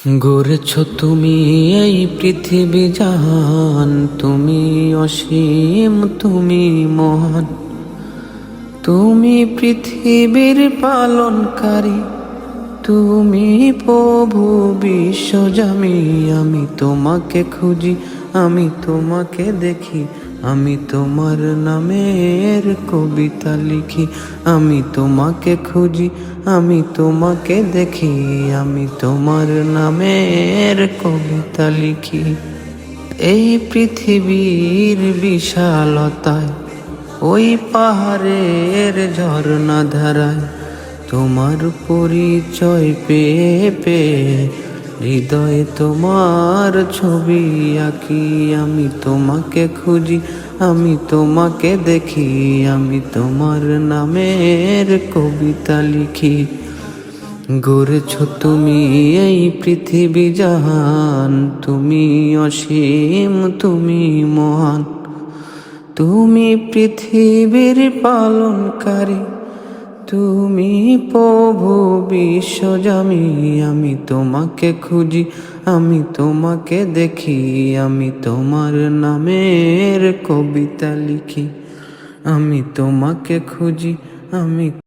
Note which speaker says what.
Speaker 1: গড়েছ তুমি এই পৃথিবী জাহান, তুমি অসীম, তুমি মহান, তুমি পৃথিবীর পালনকারী, তুমি প্রভু বিশ্বজামি। আমি তোমাকে খুঁজি, আমি তোমাকে দেখি, আমি তোমার নামের কবিতা লিখি। আমি তোমাকে খুঁজি, আমি তোমাকে দেখি, আমি তোমার নামের কবিতা লিখি। এই পৃথিবীর বিশালতায়, ওই পাহাড়ের ঝর্ণা ধারায়, তোমার পরিচয় পেয়ে পেয়ে হৃদয়ে তোমার ছবি আঁকি। আমি তোমাকে খুঁজি, আমি তোমাকে দেখি, আমি তোমার নামের কবিতা লিখি। গড়েছ তুমি এই পৃথিবী জাহান, তুমি অসীম, তুমি মহান, তুমি পৃথিবীর পালনকারী, তুমি প্রভু বিশ্বজামি। আমি তোমাকে খুঁজি, আমি তোমাকে দেখি, আমি তোমার নামের কবিতা লিখি। আমি তোমাকে খুঁজি, আমি